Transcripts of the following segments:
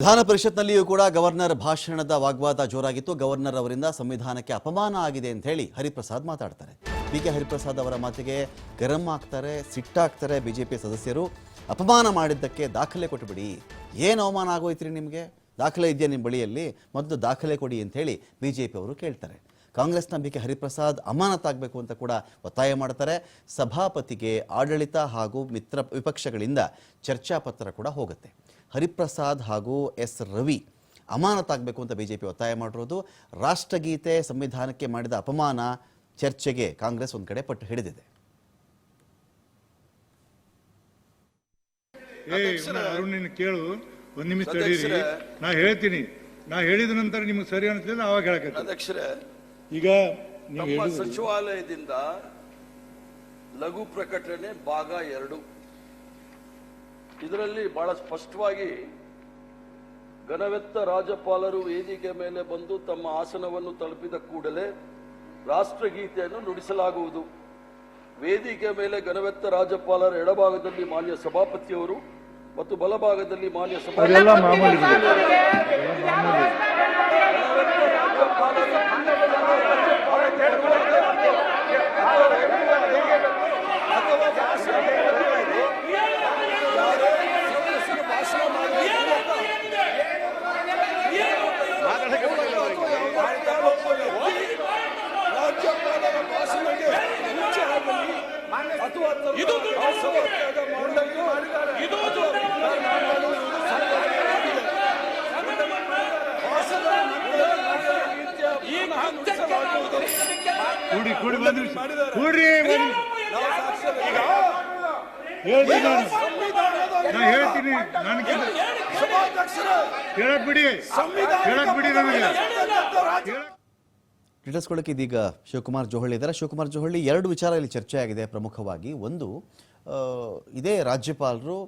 ವಿಧಾನ ಪರಿಷತ್ನಲ್ಲಿಯೂ ಕೂಡ ಗವರ್ನರ್ ಭಾಷಣದ ವಾಗ್ವಾದ ಜೋರಾಗಿತ್ತು. ಗವರ್ನರ್ ಅವರಿಂದ ಸಂವಿಧಾನಕ್ಕೆ ಅಪಮಾನ ಆಗಿದೆ ಅಂತ ಹೇಳಿ ಹರಿಪ್ರಸಾದ್ ಮಾತಾಡ್ತಾರೆ. ಬಿಕೆ ಹರಿಪ್ರಸಾದ್ ಅವರ ಮಾತಿಗೆ ಗರಂ ಆಗ್ತಾರೆ, ಸಿಟ್ಟಾಗ್ತಾರೆ ಬಿಜೆಪಿ ಸದಸ್ಯರು. ಅಪಮಾನ ಮಾಡಿದ್ದಕ್ಕೆ ದಾಖಲೆ ಕೊಟ್ಟುಬಿಡಿ. ಏನು ಅವಮಾನ ಆಗೋಯ್ತ್ರಿ ನಿಮಗೆ? ದಾಖಲೆ ಇದೆಯಾ ನಿಮ್ಮ ಬಳಿಯಲ್ಲಿ? ಮೊದಲು ದಾಖಲೆ ಕೊಡಿ ಅಂತ ಹೇಳಿ ಬಿಜೆಪಿ ಅವರು ಕೇಳ್ತಾರೆ. ಕಾಂಗ್ರೆಸ್ನ ಬಿಕೆ ಹರಿಪ್ರಸಾದ್ ಅಮಾನತಾಗಬೇಕು ಅಂತ ಕೂಡ ಒತ್ತಾಯ ಮಾಡ್ತಾರೆ. ಸಭಾಪತಿಗೆ ಆಡಳಿತ ಹಾಗೂ ಮಿತ್ರ ವಿಪಕ್ಷಗಳಿಂದ ಚರ್ಚಾ ಪತ್ರ ಕೂಡ ಹೋಗುತ್ತೆ. ಹರಿಪ್ರಸಾದ್ ಹಾಗೂ ಎಸ್ ರವಿ ಅಮಾನತಾಗಬೇಕು ಅಂತ ಬಿಜೆಪಿ ಒತ್ತಾಯ ಮಾಡಿರೋದು. ರಾಷ್ಟ್ರಗೀತೆ ಸಂವಿಧಾನಕ್ಕೆ ಮಾಡಿದ ಅಪಮಾನ ಚರ್ಚೆಗೆ ಕಾಂಗ್ರೆಸ್ ಒಂದು ಕಡೆ ಪಟ್ಟು ಹಿಡಿದಿದೆ. ಅರುಣ್ ಕೇಳು, ಒಂದ್ ನಿಮಿಷ ತಡೀರಿ, ನಾ ಹೇಳ್ತೀನಿ. ನಾ ಹೇಳಿದ ನಂತರ ನಿಮ್ಗೆ ಸರಿ ಅನಿಸ್ಲಿಲ್ಲ ಅವಾಗ ಹೇಳಕತ್ತೀನಿ. ಅಧ್ಯಕ್ಷರೇ, ಈಗ ನಮ್ಮ ಸಚಿವಾಲಯದಿಂದ ಲಘು ಪ್ರಕಟಣೆ ಭಾಗ 2 ಇದರಲ್ಲಿ ಬಹಳ ಸ್ಪಷ್ಟವಾಗಿ ಘನವೆತ್ತ ರಾಜ್ಯಪಾಲರು ವೇದಿಕೆ ಮೇಲೆ ಬಂದು ತಮ್ಮ ಆಸನವನ್ನು ತಲುಪಿದ ಕೂಡಲೇ ರಾಷ್ಟ್ರಗೀತೆಯನ್ನು ನುಡಿಸಲಾಗುವುದು. ವೇದಿಕೆ ಮೇಲೆ ಘನವೆತ್ತ ರಾಜ್ಯಪಾಲರ ಎಡಭಾಗದಲ್ಲಿ ಮಾನ್ಯ ಸಭಾಪತಿಯವರು ಮತ್ತು ಬಲಭಾಗದಲ್ಲಿ ಮಾನ್ಯ ಹೇಳ್ತೀನಿ. ಕೇಳಕ್ ಬಿಡಿ ನಮಗೆ. ಕ್ರೀಡಿಸ್ಕೊಳ್ಳೋಕೆ ಇದೀಗ ಶಿವಕುಮಾರ್ ಜೋಹಳ್ಳಿ ಇದ್ದಾರೆ. ಶಿವಕುಮಾರ್ ಜೋಹಳ್ಳಿ, 2 ವಿಚಾರ ಇಲ್ಲಿ ಚರ್ಚೆ ಆಗಿದೆ ಪ್ರಮುಖವಾಗಿ. ಒಂದು, ಇದೇ ರಾಜ್ಯಪಾಲರು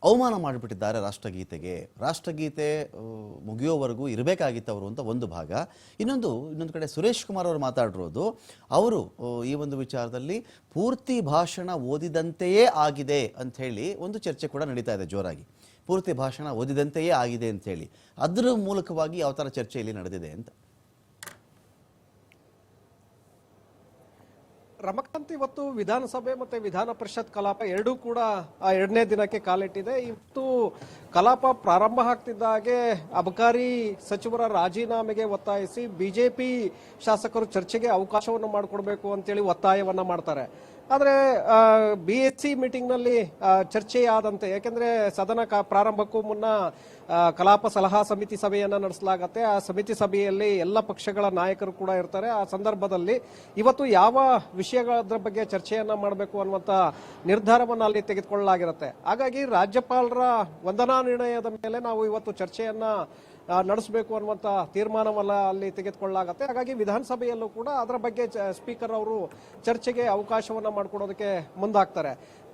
ಅವಮಾನ ಮಾಡಿಬಿಟ್ಟಿದ್ದಾರೆ ರಾಷ್ಟ್ರಗೀತೆಗೆ. ರಾಷ್ಟ್ರಗೀತೆ ಮುಗಿಯೋವರೆಗೂ ಇರಬೇಕಾಗಿತ್ತವರು ಅಂತ ಒಂದು ಭಾಗ. ಇನ್ನೊಂದು ಕಡೆ ಸುರೇಶ್ ಕುಮಾರ್ ಅವರು ಮಾತಾಡಿರೋದು, ಅವರು ಈ ಒಂದು ವಿಚಾರದಲ್ಲಿ ಪೂರ್ತಿ ಭಾಷಣ ಓದಿದಂತೆಯೇ ಆಗಿದೆ ಅಂಥೇಳಿ ಒಂದು ಚರ್ಚೆ ಕೂಡ ನಡೀತಾ ಇದೆ ಜೋರಾಗಿ. ಪೂರ್ತಿ ಭಾಷಣ ಓದಿದಂತೆಯೇ ಆಗಿದೆ ಅಂಥೇಳಿ ಅದರ ಮೂಲಕವಾಗಿ ಯಾವ ಥರ ಚರ್ಚೆ ಇಲ್ಲಿ ನಡೆದಿದೆ ಅಂತ. ರಮಕಾಂತ್, ಇವತ್ತು ವಿಧಾನಸಭೆ ಮತ್ತೆ ವಿಧಾನ ಪರಿಷತ್ ಕಲಾಪ ಎರಡೂ ಕೂಡ 2ನೇ ದಿನಕ್ಕೆ ಕಾಲಿಟ್ಟಿದೆ. ಇವತ್ತು ಕಲಾಪ ಪ್ರಾರಂಭ ಆಗ್ತಿದ್ದ ಹಾಗೆ ಅಬಕಾರಿ ಸಚಿವರ ರಾಜೀನಾಮೆಗೆ ಒತ್ತಾಯಿಸಿ ಬಿಜೆಪಿ ಶಾಸಕರು ಚರ್ಚೆಗೆ ಅವಕಾಶವನ್ನು ಮಾಡಿಕೊಡ್ಬೇಕು ಅಂತೇಳಿ ಒತ್ತಾಯವನ್ನ ಮಾಡ್ತಾರೆ. ಆದರೆ BSc ಮೀಟಿಂಗ್ನಲ್ಲಿ ಚರ್ಚೆಯಾದಂತೆ, ಯಾಕೆಂದ್ರೆ ಸದನ ಪ್ರಾರಂಭಕ್ಕೂ ಮುನ್ನ ಕಲಾಪ ಸಲಹಾ ಸಮಿತಿ ಸಭೆಯನ್ನ ನಡೆಸಲಾಗತ್ತೆ. ಆ ಸಮಿತಿ ಸಭೆಯಲ್ಲಿ ಎಲ್ಲ ಪಕ್ಷಗಳ ನಾಯಕರು ಕೂಡ ಇರ್ತಾರೆ. ಆ ಸಂದರ್ಭದಲ್ಲಿ ಇವತ್ತು ಯಾವ ವಿಷಯಗಳ ಬಗ್ಗೆ ಚರ್ಚೆಯನ್ನ ಮಾಡಬೇಕು ಅನ್ನುವಂತ ನಿರ್ಧಾರವನ್ನು ಅಲ್ಲಿ ತೆಗೆದುಕೊಳ್ಳಲಾಗಿರುತ್ತೆ. ಹಾಗಾಗಿ ರಾಜ್ಯಪಾಲರ ವಂದನಾ ನಿರ್ಣಯದ ಮೇಲೆ ನಾವು ಇವತ್ತು ಚರ್ಚೆಯನ್ನ ನಡೆಸಬೇಕು ಅನ್ನುವಂತ ತೀರ್ಮಾನವನ್ನ ಅಲ್ಲಿ ತೆಗೆದುಕೊಳ್ಳಲಾಗತ್ತೆ. ಹಾಗಾಗಿ ವಿಧಾನಸಭೆಯಲ್ಲೂ ಕೂಡ ಅದರ ಬಗ್ಗೆ ಸ್ಪೀಕರ್ ಅವರು ಚರ್ಚೆಗೆ ಅವಕಾಶವನ್ನ ಮಾಡಿಕೊಡೋದಕ್ಕೆ ಮುಂದಾಗ್ತಾರೆ.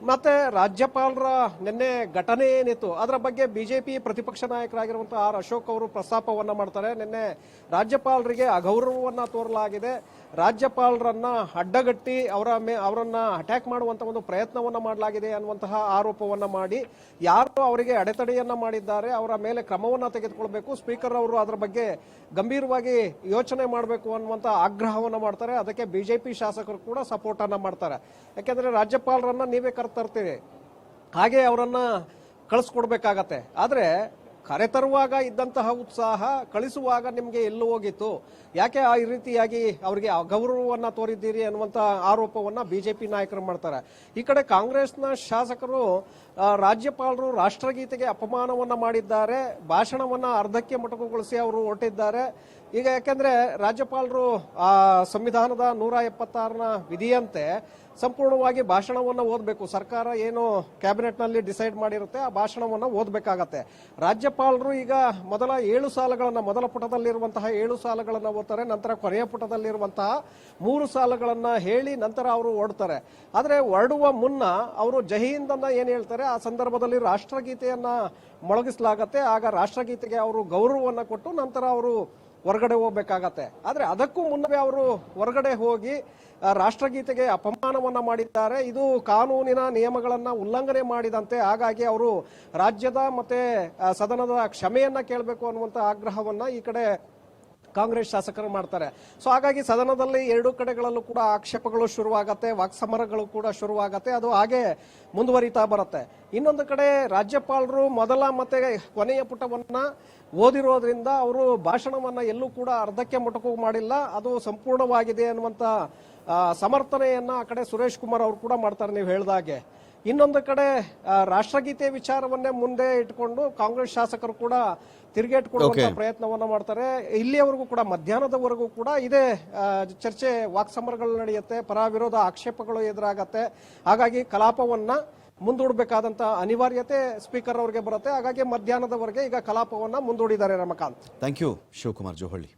ಮತ್ತೆ ರಾಜ್ಯಪಾಲರ ನಿನ್ನೆ ಘಟನೆ ಏನಿತ್ತು ಅದರ ಬಗ್ಗೆ ಬಿಜೆಪಿ ಪ್ರತಿಪಕ್ಷ ನಾಯಕರಾಗಿರುವಂತಹ ಆರ್ ಅಶೋಕ್ ಅವರು ಪ್ರಸ್ತಾಪವನ್ನ ಮಾಡ್ತಾರೆ. ನಿನ್ನೆ ರಾಜ್ಯಪಾಲರಿಗೆ ಅಗೌರವವನ್ನ ತೋರಲಾಗಿದೆ, ರಾಜ್ಯಪಾಲರನ್ನ ಅಡ್ಡಗಟ್ಟಿ ಅವರನ್ನ ಅಟ್ಯಾಕ್ ಮಾಡುವಂತ ಒಂದು ಪ್ರಯತ್ನವನ್ನ ಮಾಡಲಾಗಿದೆ ಅನ್ನುವಂತಹ ಆರೋಪವನ್ನ ಮಾಡಿ, ಯಾರು ಅವರಿಗೆ ಅಡೆತಡೆಯನ್ನ ಮಾಡಿದ್ದಾರೆ ಅವರ ಮೇಲೆ ಕ್ರಮವನ್ನ ತೆಗೆದುಕೊಳ್ಬೇಕು, ಸ್ಪೀಕರ್ ಅವರು ಅದರ ಬಗ್ಗೆ ಗಂಭೀರವಾಗಿ ಯೋಚನೆ ಮಾಡಬೇಕು ಅನ್ನುವಂತ ಆಗ್ರಹವನ್ನ ಮಾಡ್ತಾರೆ. ಅದಕ್ಕೆ ಬಿಜೆಪಿ ಶಾಸಕರು ಕೂಡ ಸಪೋರ್ಟ್ ಅನ್ನ ಮಾಡ್ತಾರೆ. ಯಾಕೆಂದ್ರೆ ರಾಜ್ಯಪಾಲರನ್ನ ನೀವೇ ಕರೆತರ್ತೀರಿ, ಹಾಗೆ ಅವರನ್ನ ಕಳಿಸ್ಕೊಡ್ಬೇಕಾಗತ್ತೆ. ಆದ್ರೆ ಕರೆತರುವಾಗ ಇದ್ದಂತಹ ಉತ್ಸಾಹ ಕಳಿಸುವಾಗ ನಿಮಗೆ ಎಲ್ಲೂ ಹೋಗಿತ್ತು? ಯಾಕೆ ಆ ರೀತಿಯಾಗಿ ಅವರಿಗೆ ಅಗೌರವವನ್ನ ತೋರಿದ್ದೀರಿ ಅನ್ನುವಂತ ಆರೋಪವನ್ನ ಬಿಜೆಪಿ ನಾಯಕರು ಮಾಡ್ತಾರೆ. ಈ ಕಡೆ ಕಾಂಗ್ರೆಸ್ನ ಶಾಸಕರು ರಾಜ್ಯಪಾಲರು ರಾಷ್ಟ್ರಗೀತೆಗೆ ಅಪಮಾನವನ್ನ ಮಾಡಿದ್ದಾರೆ, ಭಾಷಣವನ್ನ ಅರ್ಧಕ್ಕೆ ಮೊಟಕುಗೊಳಿಸಿ ಅವರು ಹೊರಟಿದ್ದಾರೆ. ಈಗ ಯಾಕೆಂದ್ರೆ ರಾಜ್ಯಪಾಲರು ಸಂವಿಧಾನದ 176ನ ವಿಧಿಯಂತೆ ಸಂಪೂರ್ಣವಾಗಿ ಭಾಷಣವನ್ನು ಓದಬೇಕು. ಸರ್ಕಾರ ಏನು ಕ್ಯಾಬಿನೆಟ್ ನಲ್ಲಿ ಡಿಸೈಡ್ ಮಾಡಿರುತ್ತೆ ಆ ಭಾಷಣವನ್ನು ಓದಬೇಕಾಗತ್ತೆ. ರಾಜ್ಯಪಾಲರು ಈಗ ಮೊದಲ 7 ಸಾಲುಗಳನ್ನ, ಮೊದಲ ಪುಟದಲ್ಲಿರುವಂತಹ 7 ಸಾಲುಗಳನ್ನ ಓದ್ತಾರೆ, ನಂತರ ಕೊನೆಯ ಪುಟದಲ್ಲಿರುವಂತಹ 3 ಸಾಲುಗಳನ್ನ ಹೇಳಿ ನಂತರ ಅವರು ಹೊರಡ್ತಾರೆ. ಆದ್ರೆ ಹೊರಡುವ ಮುನ್ನ ಅವರು ಜೈಹಿಂದನ್ನ ಏನ್ ಹೇಳ್ತಾರೆ, ಆ ಸಂದರ್ಭದಲ್ಲಿ ರಾಷ್ಟ್ರಗೀತೆಯನ್ನ ಮೊಳಗಿಸಲಾಗತ್ತೆ. ಆಗ ರಾಷ್ಟ್ರಗೀತೆಗೆ ಅವರು ಗೌರವವನ್ನ ಕೊಟ್ಟು ನಂತರ ಅವರು ಹೊರಗಡೆ ಹೋಗ್ಬೇಕಾಗತ್ತೆ. ಆದ್ರೆ ಅದಕ್ಕೂ ಮುನ್ನವೇ ಅವರು ಹೊರಗಡೆ ಹೋಗಿ ರಾಷ್ಟ್ರಗೀತೆಗೆ ಅಪಮಾನವನ್ನ ಮಾಡಿದ್ದಾರೆ. ಇದು ಕಾನೂನಿನ ನಿಯಮಗಳನ್ನ ಉಲ್ಲಂಘನೆ ಮಾಡಿದಂತೆ. ಹಾಗಾಗಿ ಅವರು ರಾಜ್ಯದ ಮತ್ತೆ ಸದನದ ಕ್ಷಮೆಯನ್ನ ಕೇಳಬೇಕು ಅನ್ನುವಂತ ಆಗ್ರಹವನ್ನ ಈ ಕಡೆ ಕಾಂಗ್ರೆಸ್ ಶಾಸಕರು ಮಾಡ್ತಾರೆ. ಸೊ ಹಾಗಾಗಿ ಸದನದಲ್ಲಿ ಎರಡೂ ಕಡೆಗಳಲ್ಲೂ ಕೂಡ ಆಕ್ಷೇಪಗಳು ಶುರುವಾಗತ್ತೆ, ವಾಕ್ಸಮರಗಳು ಕೂಡ ಶುರುವಾಗತ್ತೆ. ಅದು ಹಾಗೆ ಮುಂದುವರಿತಾ ಬರುತ್ತೆ. ಇನ್ನೊಂದು ಕಡೆ ರಾಜ್ಯಪಾಲರು ಮೊದಲ ಮತ್ತೆ ಕೊನೆಯ ಪುಟವನ್ನ ಓದಿರೋದ್ರಿಂದ ಅವರು ಭಾಷಣವನ್ನ ಎಲ್ಲೂ ಕೂಡ ಅರ್ಧಕ್ಕೆ ಮೊಟಕು ಮಾಡಿಲ್ಲ, ಅದು ಸಂಪೂರ್ಣವಾಗಿದೆ ಅನ್ನುವಂತ ಸಮರ್ಥನೆಯನ್ನ ಆ ಕಡೆ ಸುರೇಶ್ ಕುಮಾರ್ ಅವರು ಕೂಡ ಮಾಡ್ತಾರೆ ನೀವು ಹೇಳ್ದಾಗೆ. ಇನ್ನೊಂದು ಕಡೆ ರಾಷ್ಟ್ರಗೀತೆ ವಿಚಾರವನ್ನೇ ಮುಂದೆ ಇಟ್ಕೊಂಡು ಕಾಂಗ್ರೆಸ್ ಶಾಸಕರು ಕೂಡ ತಿರುಗೇಟ್ ಕೊಡುವಂತ ಪ್ರಯತ್ನವನ್ನ ಮಾಡ್ತಾರೆ. ಇಲ್ಲಿಯವರೆಗೂ ಕೂಡ ಮಧ್ಯಾಹ್ನದವರೆಗೂ ಕೂಡ ಇದೇ ಚರ್ಚೆ ವಾಕ್ಸಮರಗಳು ನಡೆಯುತ್ತೆ, ಪರ ವಿರೋಧ ಆಕ್ಷೇಪಗಳು ಎದುರಾಗತ್ತೆ. ಹಾಗಾಗಿ ಕಲಾಪವನ್ನ ಮುಂದೂಡಬೇಕಾದಂತ ಅನಿವಾರ್ಯತೆ ಸ್ಪೀಕರ್ ಅವರಿಗೆ ಬರುತ್ತೆ. ಹಾಗಾಗಿ ಮಧ್ಯಾಹ್ನದವರೆಗೆ ಈಗ ಕಲಾಪವನ್ನ ಮುಂದೂಡಿದ್ದಾರೆ. Ramakant, thank you Shivakumar Johalli.